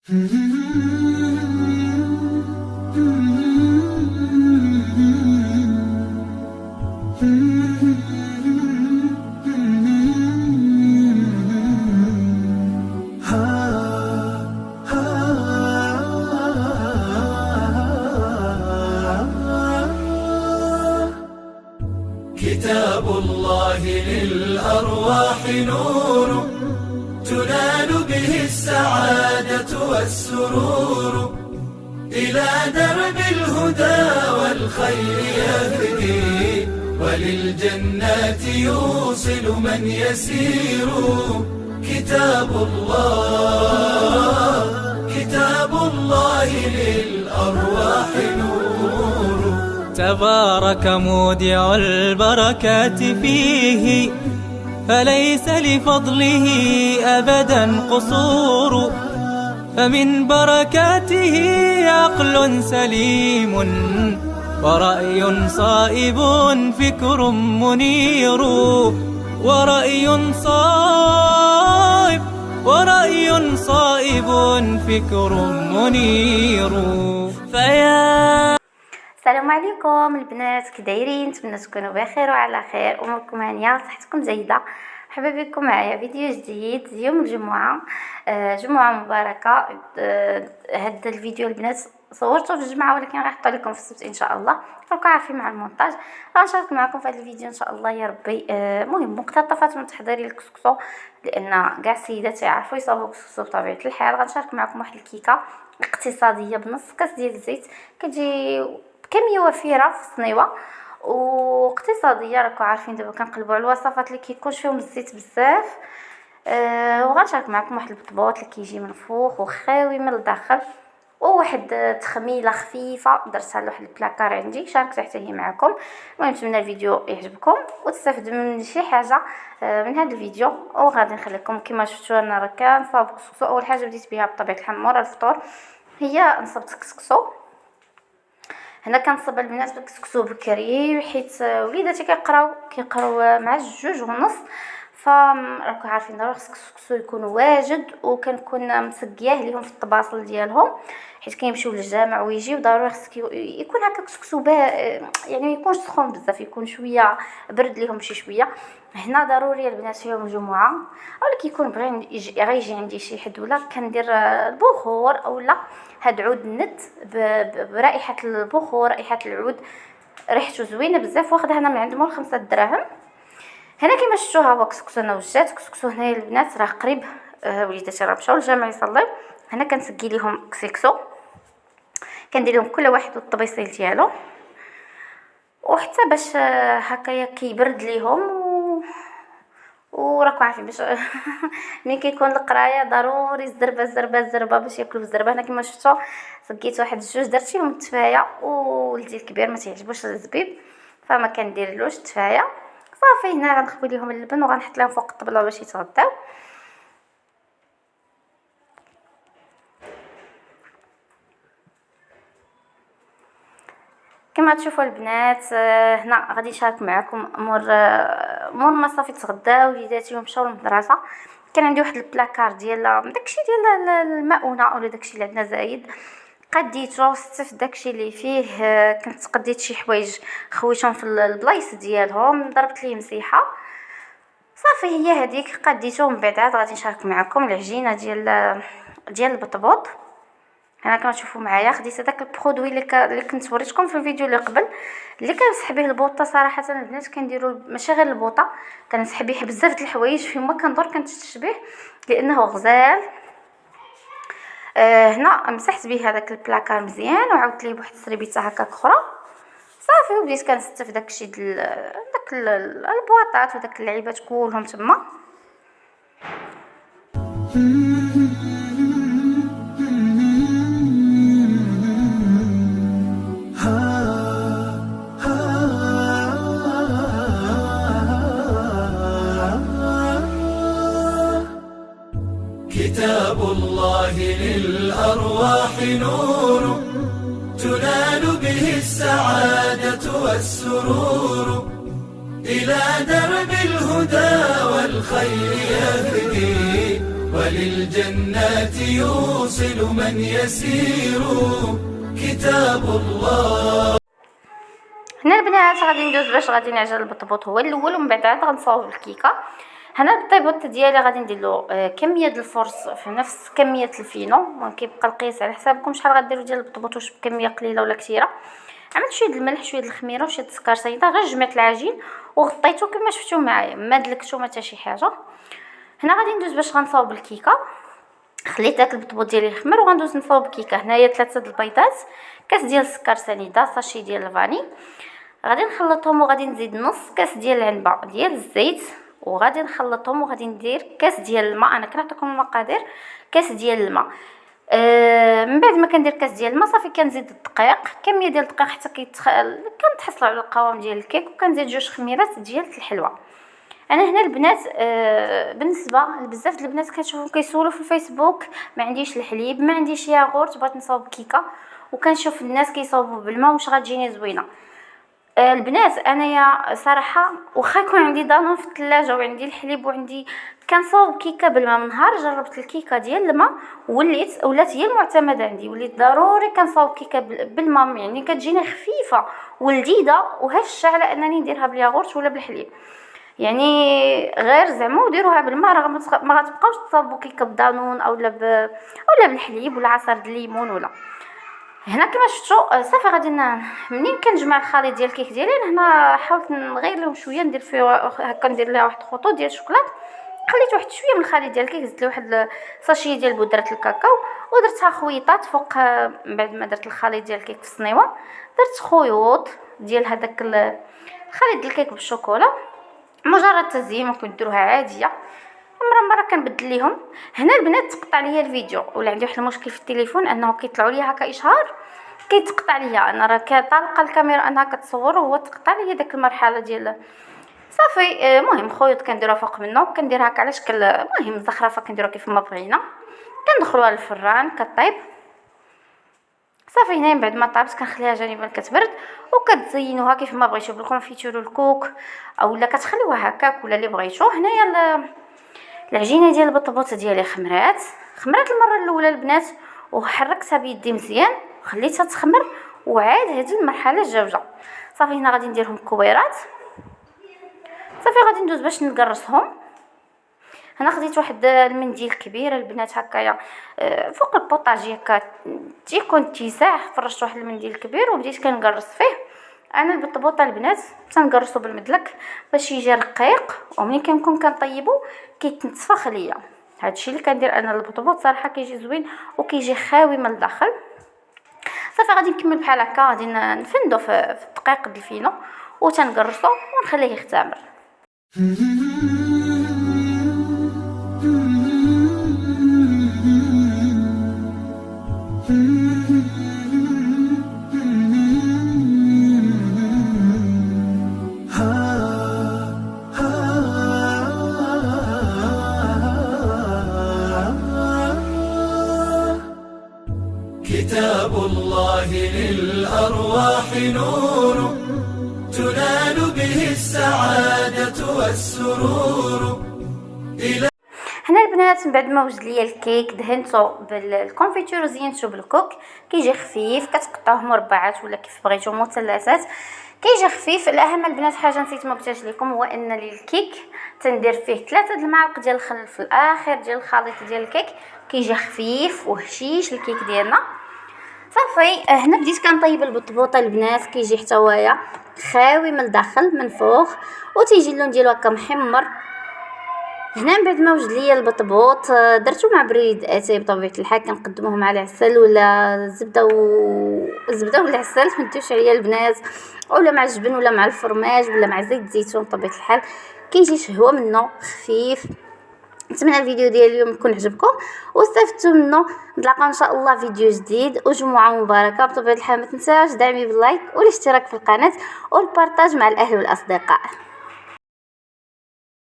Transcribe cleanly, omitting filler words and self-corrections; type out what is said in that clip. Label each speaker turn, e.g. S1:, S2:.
S1: كتاب الله للأرواح نور، تنال به السعادة والسرور، إلى درب الهدى والخير يهدي، وللجنات يوصل من يسير. كتاب الله للأرواح نور.
S2: تبارك مودع البركات فيه، فليس لفضله أبدا قصور، فمن بركاته عقل سليم، ورأي صائب فكر منير، ورأي صائب فكر منير.
S3: السلام عليكم البنات، كي دايرين؟ نتمنى تكونوا بخير وعلى خير، اموركم هانيه وصحتكم جيده. مرحبا بكم معايا فيديو جديد يوم الجمعه. جمعه مباركه. هذا الفيديو البنات صورته في الجمعه، ولكن راح نحطه لكم في السبت ان شاء الله. راكم عارفين مع المونتاج غنشارك معكم في هذا الفيديو ان شاء الله يا ربي. مهم مقتطفات من تحضير الكسكسو، لان كاع السيدات يعرفوا يصاوبوا الكسكسو بطبيعه الحال. غنشارك معكم واحد الكيكه اقتصاديه بنص كاس ديال الزيت، كتجي بكميه وفيره في الصنيوه واقتصاديه. راكم عارفين دابا كنقلبوا على الوصفات اللي كيكونش فيهم الزيت بزاف. وغنشارك معكم واحد البطبوط اللي كيجي من الفوق وخاوي من الداخل، وواحد تخميله خفيفه درتها لواحد البلاكار عندي شاركتها حتى هي معكم. المهم نتمنى الفيديو يعجبكم وتستافدوا من شي حاجه من هذا الفيديو. وغادي نخليكم كما شفتوا انا راه كنصاوب كسكسو. اول حاجه بديت بها بطبيعه الحال مورا الفطور هي نصبت كسكسو. هنا كنصب البنات بالكسكسو بكري، حيت وليداتي كيقراو مع 2:30. فراكم عارفين ضروري خص الكسكسو يكون واجد، وكنكون مسقياه ليهم في الطباصل ديالهم حيت كيمشيو للجامع ويجيو. ضروري خص يكون هكا كسكسو يعني ما يكونش سخون بزاف، يكون شويه برد ليهم شي شويه. هنا ضروري البنات يوم الجمعه، اولا كيكون بغي غيجي عندي شي حد ولا كندير البخور اولا هاد عود الند برائحه البخور، رائحه العود ريحته زوينه بزاف. واخده هنا من عند مول 5 دراهم. هنا كما شفتوا ها هو كسكسو انا وجات كسكسو. هنايا البنات راه قريب وليداتي راه مشاو للجامع يصليو. هنا كنسقي ليهم كسكسو، كندير لهم كل واحد والطبيصيل ديالو، وحتى باش هكايا كيبرد ليهم. وراكم عارفين باش ملي كيكون القرايه ضروري الزربه باش ياكلوا الزربه. هنا كما شفتوا سقيت واحد 2 درت لهم التفايه، وولدي الكبير ما تيعجبوش الزبيب فما كنديرلوش التفايه. صافي هنا غنخوي لهم اللبن وغنحط لهم فوق الطبله باش يتغداو. كما تشوفوا البنات هنا غادي نشارك معكم مور ما صافي تغداو وليداتي ومشاو للمدرسه. كان عندي واحد البلاكار ديال داكشي ديال المؤونه اولا داكشي اللي عندنا زايد، قديته ستفت داكشي اللي فيه. كنت قديت شي حوايج خويتهم في البلايص ديالهم، ضربت ليه مسيحه صافي هي هذيك قديته. من بعد عاد غادي نشارك معكم العجينه ديال البطبوط. هنا كما تشوفوا معايا خديت هذاك البرودوي اللي كنت وريتكم في الفيديو اللي قبل، اللي كنمسح به البوطه. صراحه البنات كنديروا ماشي غير البوطه، كنمسح به بزاف د الحوايج فيما كندور كنتشبه لانه غزال. هنا مسحت به هذاك البلاكار مزيان وعاودت ليه بواحد السريبيته هكاك اخرى صافي. وبديت كنستف داكشي داك البواطات وداك اللعيبات كلهم تما.
S1: كتاب الله للأرواح نور، تنال به السعادة والسرور، إلى درب الهدى والخير يهدي، وللجنات يوصل من يسير كتاب الله.
S3: هنا البنات غادي ندوز باش غادي نعجن البطبوط هو الاول، ومن بعد عاد غنصاوب الكيكه. هنا البطيبوط ديالي غادي ندير له كميه ديال الفرص في نفس كميه الفينو، المهم كيبقى القياس على حسابكم شحال غديروا ديال البطبوط، واش بكميه قليله ولا كثيره. عملت شويه د الملح شويه د الخميره وشويه د السكر سنيده، غير جمعت العجين وغطيته كما شفتوا معايا، ما دلكتو ما حتى شي حاجه. هنا غادي ندوز باش غنصاوب الكيكه. خليت داك البطبوط ديالي يخمر وغندوز نصاوب الكيكه. هنايا 3 د البيضات، كاس ديال السكر سنيده، ساشي ديال الفاني. غادي نخلطهم وغادي نزيد نص كاس ديال العنبه ديال الزيت، وغادي نخلطهم وغادي ندير كاس ديال الماء. انا كنعطيكم المقادير، كاس ديال الماء. من بعد ما كندير كاس ديال الماء صافي كنزيد الدقيق، كميه ديال الدقيق حتى كنتحصلوا على القوام ديال الكيك، وكنزيد 2 خميرات ديال الحلوه. انا هنا البنات بالنسبه لبزاف د البنات كنشوفهم كيسولوا في الفيسبوك ما عنديش الحليب ما عنديش ياغورت بغيت نصاوب كيكه، وكنشوف الناس كيصاوبوا بالماء واش غتجيني زوينه. البنات انايا صراحه واخا يكون عندي دانون في الثلاجه وعندي الحليب وعندي كنصاوب كيكه بالماء. من نهار جربت الكيكه ديال الماء ولات هي المعتمده عندي، وليت ضروري كنصاوب كيكه بالماء، يعني كتجيني خفيفه ولذيذه وهشه على انني نديرها بالياغورت ولا بالحليب. يعني غير زعما وديروها بالماء راه ما غتبقاوش تصاوبوا كيكه بدانون اولا بالحليب ولا عصير الليمون ولا. هنا كما شفتوا صافي غادي منين كنجمع الخليط ديال الكيك ديالي. هنا حاولت نغير لهم شويه، ندير فيه هكا، ندير لها واحد خطوط ديال الشوكولات، خليت واحد شويه من الخليط ديال الكيك، زدت له واحد ساشي ديال بودره الكاكاو ودرتها خويطات فوق. من بعد ما درت الخليط ديال الكيك في الصنيوه درت خيوط ديال هذاك الخليط ديال الكيك بالشوكولا، مجرد تزيين. ممكن ديروها عاديه، مره كنبدل ليهم. هنا البنات تقطع ليا الفيديو ولا عندي واحد المشكل في التليفون انه كيطلعوا ليا هكا اشهار كيتقطع ليا. انا راه كطالقه الكاميرا انها كتصور وهو تقطع ليا داك المرحله ديال صافي. المهم خيوط كنديروها فوق منه، كندير هكا على شكل المهم زخرفه، كنديروها كيف ما بغينا، كندخلوها للفران كطيب صافي. هنا من بعد ما طابت كنخليها جانبا كتبرد، وكتزينوها كيف ما بغيتو بالكونفيتور والكوك اولا كتخليوها هكاك ولا اللي بغيتو. هنايا العجينه ديال البطبوط ديالي خمرات المره الاولى البنات، وحركتها بيدي مزيان خليتها تخمر، وعاد هذه المرحله الجوجه. صافي هنا غادي نديرهم كويرات، صافي غادي ندوز باش نقرصهم. هنا خديت واحد المنديل كبير البنات هكايا فوق البوطاجي هكا تيكون اتساع، فرشت واحد المنديل كبير وبديت كنقرص فيه. انا البطبوطه البنات تنقرصو بالمدلك باش يجي رقيق، وملي كنكون كنطيبو كيتنتفخ ليا. هادشي اللي كندير انا البطبوط صراحه كيجي زوين وكيجي خاوي من الداخل. صافي غادي نكمل بحال هكا، غادي نفندو في الدقيق د الفينو وتنقرصو ونخليه يختمر.
S1: كتاب الله للأرواح نور تنال به السعادة والسرور.
S3: هنا البنات من بعد ما وجد ليا الكيك دهنته بالكونفيتور وزينته بالكوك، كيجي خفيف، كتقطعوه مربعات ولا كيف بغيتو مثلثات، كيجي خفيف. الاهم البنات حاجه نسيت ما قلتهاش لكم، هو ان الكيك تندير فيه 3 المعالق ديال الخل في الاخر ديال الخليط ديال الكيك، كيجي خفيف وهشيش الكيك ديالنا. صافي هنا بديت كنطيب البطبوطه البنات، كيجي حتى هويا خاوي من الداخل من فوق وتيجي اللون ديالو هكا محمر. هنا من بعد ما وجد ليا البطبوط درتو مع بريد اتاي بطبيعه الحال، كنقدموه مع العسل ولا الزبده ولا العسل مديوش عليا البنات، ولا مع الجبن ولا مع الفرماج ولا مع زيت الزيتون بطبيعه الحال، كيجي شهوه منه خفيف. نتمنى الفيديو ديال اليوم يكون عجبكم واستفدتوا منه. نتلاقاو ان شاء الله فيديو جديد وجمعه مباركه. بطبيعه الحال ما تنساوش دعمي باللايك والاشتراك في القناه والبارطاج مع الاهل والاصدقاء.